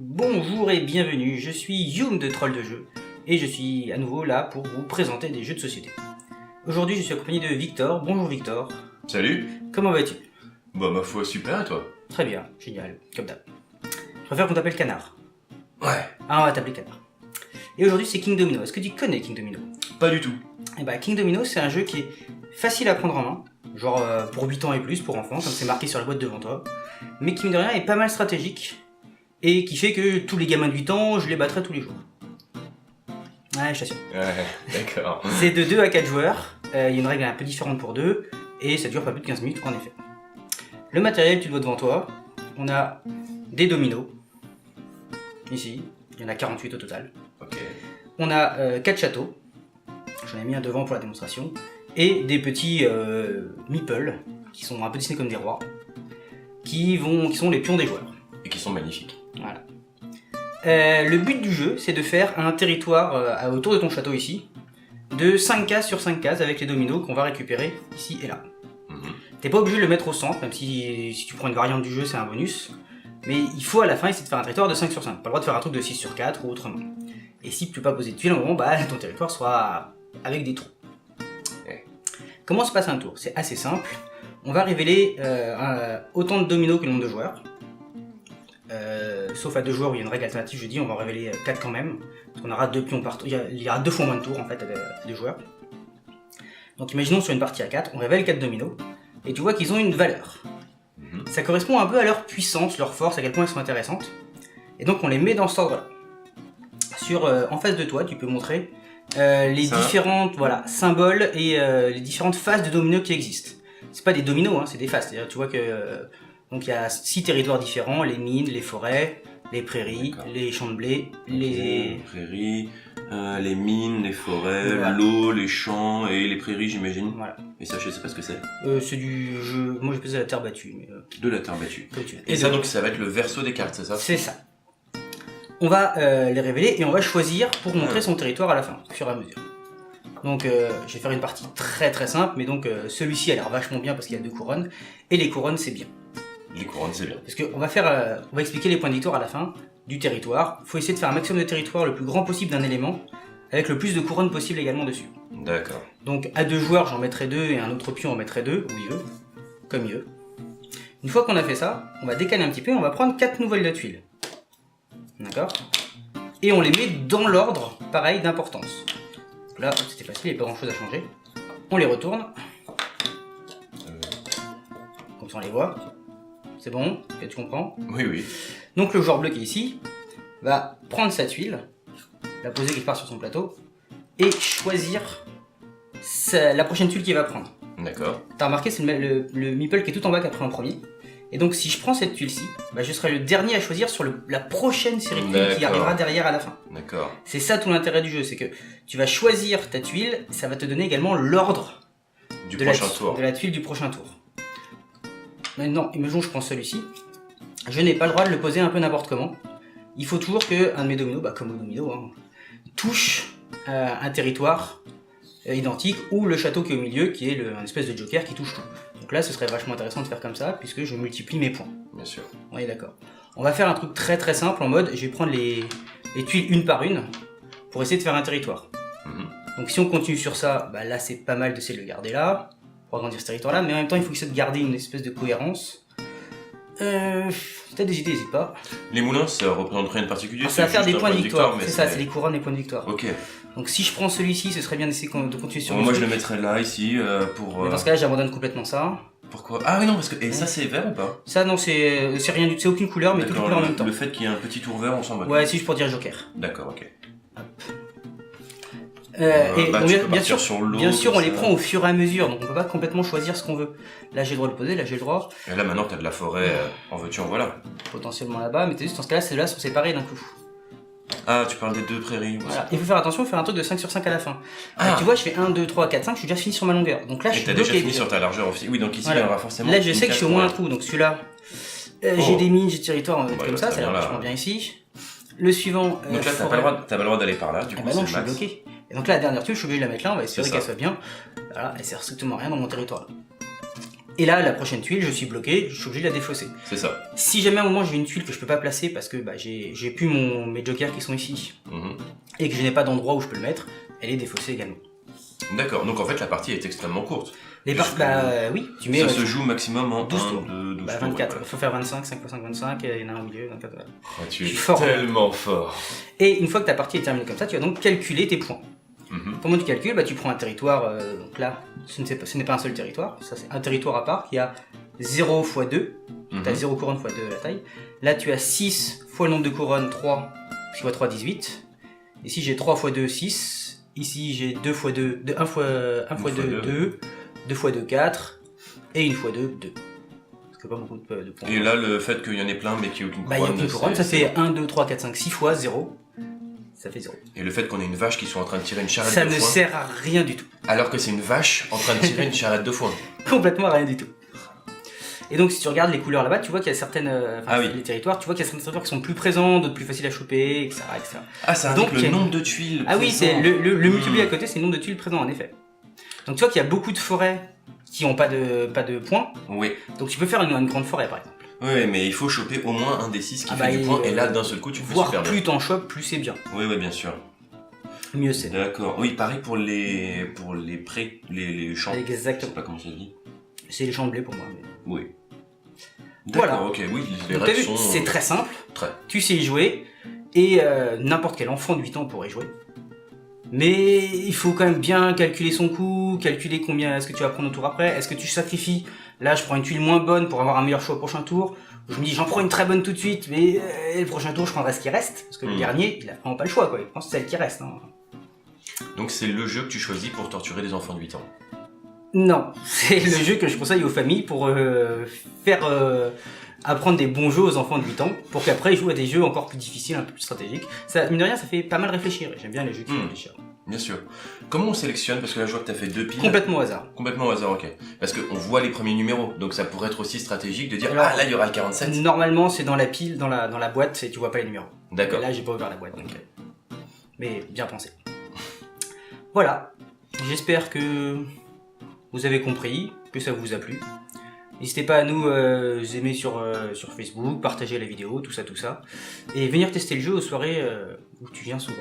Bonjour et bienvenue, je suis Youm de Troll de Jeu et je suis à nouveau là pour vous présenter des jeux de société. Aujourd'hui je suis accompagné de Victor. Bonjour Victor. Salut. Comment vas-tu? Bah ma foi super et toi? Très bien, génial, comme d'hab. Je préfère qu'on t'appelle Canard. Ouais. Ah on va t'appeler Canard. Et aujourd'hui c'est King Domino. Est-ce que tu connais King Domino? Pas du tout. Et bah King Domino c'est un jeu qui est facile à prendre en main, genre pour 8 ans et plus, pour enfants, comme c'est marqué sur la boîte devant toi, mais qui mine de rien est pas mal stratégique. Et qui fait que tous les gamins de 8 ans, je les battrai tous les jours. Ouais, je t'assure. Ouais, d'accord. C'est de 2 à 4 joueurs, il y a une règle un peu différente pour deux, et ça dure pas plus de 15 minutes en effet. Le matériel, tu le vois devant toi, on a des dominos, ici, il y en a 48 au total. Ok. On a 4 châteaux, j'en ai mis un devant pour la démonstration, et des petits meeples, qui sont un peu dessinés comme des rois, qui sont les pions des joueurs. Et qui sont magnifiques. Voilà. Le but du jeu, c'est de faire un territoire autour de ton château ici, de 5 cases sur 5 cases avec les dominos qu'on va récupérer ici et là. T'es pas obligé de le mettre au centre, même si tu prends une variante du jeu, c'est un bonus. Mais il faut à la fin essayer de faire un territoire de 5 sur 5. Pas le droit de faire un truc de 6 sur 4 ou autrement. Et si tu peux pas poser de tuiles, en gros, bah ton territoire sera avec des trous. Ouais. Comment se passe un tour? C'est assez simple. On va révéler autant de dominos que le nombre de joueurs. Sauf à 2 joueurs où il y a une règle alternative, je dis, on va en révéler 4 quand même. Parce qu'on aura 2 pions par tour. Il y aura 2 fois moins de tours en fait à 2 joueurs. Donc imaginons sur une partie à 4, on révèle 4 dominos. Et tu vois qu'ils ont une valeur. Ça correspond un peu à leur puissance, leur force, à quel point elles sont intéressantes. Et donc on les met dans cet ordre là. En face de toi, tu peux montrer les différentes symboles et les différentes phases de dominos qui existent. C'est pas des dominos, hein, c'est des phases. C'est-à-dire tu vois que donc il y a 6 territoires différents, les mines, les forêts, les prairies, les champs de blé, les prairies, les mines, les forêts, voilà. L'eau, les champs et les prairies j'imagine. Voilà. Et ça je sais pas ce que c'est. C'est du jeu, moi j'ai pesé la terre battue. Mais, de la terre battue. comme tu veux. Et ça donc ça va être le verso des cartes, c'est ça? C'est ça. On va les révéler et on va choisir pour montrer son territoire à la fin, au fur et à mesure. Donc je vais faire une partie très très simple, mais donc celui-ci a l'air vachement bien parce qu'il y a 2 couronnes, et les couronnes c'est bien. Les couronnes c'est bien. Parce qu'on va expliquer les points de victoire à la fin du territoire. Il faut essayer de faire un maximum de territoire le plus grand possible d'un élément, avec le plus de couronnes possible également dessus. D'accord. Donc à 2 joueurs j'en mettrai 2 et un autre pion en mettrai 2, où il veut, comme il veut. Une fois qu'on a fait ça, on va décaler un petit peu, on va prendre 4 nouvelles de tuiles. D'accord? Et on les met dans l'ordre, pareil, d'importance. Là, c'était facile, il n'y a pas grand chose à changer. On les retourne. Comme ça on les voit. C'est bon? Tu comprends? Oui, oui. Donc le joueur bleu qui est ici va prendre sa tuile, la poser quelque part sur son plateau, et choisir la prochaine tuile qu'il va prendre. D'accord. T'as remarqué, c'est le meeple qui est tout en bas qui a pris en premier. Et donc si je prends cette tuile-ci, bah, je serai le dernier à choisir sur la prochaine série de tuiles qui arrivera derrière à la fin. D'accord. C'est ça tout l'intérêt du jeu, c'est que tu vas choisir ta tuile, ça va te donner également l'ordre de la tuile du prochain tour. Maintenant, imaginons que je prends celui-ci, je n'ai pas le droit de le poser un peu n'importe comment. Il faut toujours qu'un de mes dominos, comme au domino, hein, touche un territoire identique, ou le château qui est au milieu, qui est un espèce de joker qui touche tout. Donc là, ce serait vachement intéressant de faire comme ça, puisque je multiplie mes points. Bien sûr. On est d'accord. On va faire un truc très très simple en mode, je vais prendre les tuiles une par une, pour essayer de faire un territoire. Donc si on continue sur ça, bah là c'est pas mal d'essayer de le garder là, pour agrandir ce territoire là, mais en même temps il faut essayer de garder une espèce de cohérence. Si t'as des idées, n'hésite pas. Les moulins, ça représente rien de particulier? Ça va faire des points de victoire, mais c'est ça, c'est les couronnes et points de victoire. Ok. Donc si je prends celui-ci, ce serait bien d'essayer de continuer sur Moi je le mettrais là, ici, pour... Mais dans ce cas là, j'abandonne complètement ça. Pourquoi? Ah oui non, parce que... Et ça c'est vert ou pas? Ça non, c'est rien du tout, c'est aucune couleur, mais toutes les couleurs en même temps. Le fait qu'il y ait un petit tour vert, on s'en bat. Ouais, c'est juste pour dire joker. D'accord, ok. Bien sûr, on les prend au fur et à mesure, donc on peut pas complètement choisir ce qu'on veut. Là j'ai le droit de le poser, là j'ai le droit. Et là maintenant t'as de la forêt, en veux-tu en voilà. Potentiellement là-bas, mais t'as juste dans ce cas-là, celles-là sont séparées d'un coup. Ah, tu parles des 2 prairies. Voilà. Il faut faire attention, faire un truc de 5 sur 5 à la fin. Tu vois, je fais 1, 2, 3, 4, 5, je suis déjà fini sur ma longueur. Donc là, je suis bloqué. Et t'as déjà fini sur ta largeur aussi. Oui, donc ici, il y aura forcément... Là, je sais que je suis au moins un trou, donc celui-là, j'ai des mines, j'ai des territoires, comme ça, ça a l'air vachement bien ici. Le suivant... Donc là, t'as pas le droit d'aller par là, du coup, non, je suis bloqué. Et donc là, la dernière tuile, je suis obligé de la mettre là, on va espérer qu'elle soit bien. Voilà, elle sert strictement à rien dans mon territoire. Et là, la prochaine tuile, je suis bloqué, je suis obligé de la défausser. C'est ça. Si jamais à un moment j'ai une tuile que je peux pas placer parce que j'ai plus mes jokers qui sont ici et que je n'ai pas d'endroit où je peux le mettre, elle est défaussée également. D'accord, donc en fait la partie est extrêmement courte. Les parties, oui, tu mets. Ça se joue maximum en 12 1, tours. 2, 12 24, tours. il faut faire 25, 5 x 5, 25, et il y en a un au milieu, 24. Oh, tu Je es suis fort. tellement fort. Et une fois que ta partie est terminée comme ça, tu vas donc calculer tes points. Comment tu calcules? Tu prends un territoire, donc là, ce n'est pas un seul territoire, ça c'est un territoire à part qui a 0 x 2, tu as 0 couronne x 2 la taille. Là tu as 6 fois le nombre de couronnes, 3, ce qui va 3, 18. Ici j'ai 3 x 2, 6. Ici j'ai 2 x 2, 1 x 2, 2, 2 x 2, 4, et 1 x 2, 2. Parce que pas beaucoup de points. Et là, le fait qu'il y en ait plein mais qu'il n'y ait aucune couronne, il y a aucune couronne, ça fait 1, 2, 3, 4, 5, 6 fois 0. Ça fait 0. Et le fait qu'on ait une vache qui soit en train de tirer une charrette ça de ne foin, sert à rien du tout. alors que c'est une vache en train de tirer une charrette de foin. Complètement à rien du tout. Et donc si tu regardes les couleurs là-bas, tu vois qu'il y a certaines, les territoires, tu vois qu'il y a certains territoires qui sont plus présents, d'autres plus faciles à choper, etc. Ah, ça indique le nombre de tuiles. Ah oui, c'est le multiplié à côté, c'est le nombre de tuiles présents en effet. Donc tu vois qu'il y a beaucoup de forêts qui n'ont pas de points. Oui. Donc tu peux faire une grande forêt par exemple. Oui, mais il faut choper au moins un des 6 qui fait du point, et là d'un seul coup tu peux super bien. Plus t'en chopes, plus c'est bien. Oui, bien sûr. Mieux c'est. D'accord. Oui, pareil pour les champs. Exactement. Je sais pas comment ça se dit. C'est les champs de blé pour moi. Mais... Oui. D'accord, voilà. ok, oui, les règles sont... C'est très simple. Très. Tu sais y jouer, et n'importe quel enfant de 8 ans pourrait y jouer. Mais il faut quand même bien calculer son coût, calculer combien est-ce que tu vas prendre au tour après, est-ce que tu sacrifies, là je prends une tuile moins bonne pour avoir un meilleur choix au prochain tour, je me dis j'en prends une très bonne tout de suite, mais le prochain tour je prendrai ce qui reste, parce que le dernier il a vraiment pas le choix quoi, il pense que c'est celle qui reste. Hein. Donc c'est le jeu que tu choisis pour torturer des enfants de 8 ans? Non, c'est le jeu que je conseille aux familles pour faire apprendre des bons jeux aux enfants de 8 ans, pour qu'après ils jouent à des jeux encore plus difficiles, un peu plus stratégiques. Ça, mine de rien, ça fait pas mal réfléchir, j'aime bien les jeux qui font réfléchir. Bien sûr. Comment on sélectionne? Parce que là je vois que tu as fait 2 piles. Complètement au hasard. Complètement au hasard, ok. Parce qu'on voit les premiers numéros, donc ça pourrait être aussi stratégique de dire alors, ah là il y aura le 47. Normalement c'est dans la pile, dans la boîte, et tu vois pas les numéros. D'accord. Là j'ai pas ouvert la boîte, donc mais bien pensé. Voilà, j'espère que vous avez compris, que ça vous a plu. N'hésitez pas à nous aimer sur Facebook, partager la vidéo, tout ça. Et venir tester le jeu aux soirées où tu viens souvent.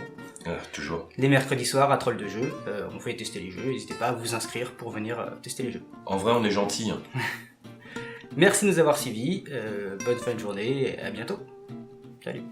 Toujours. Les mercredis soirs à Troll de jeu, on fait tester les jeux, n'hésitez pas à vous inscrire pour venir tester les jeux. En vrai on est gentil. Hein. Merci de nous avoir suivis, bonne fin de journée et à bientôt. Salut.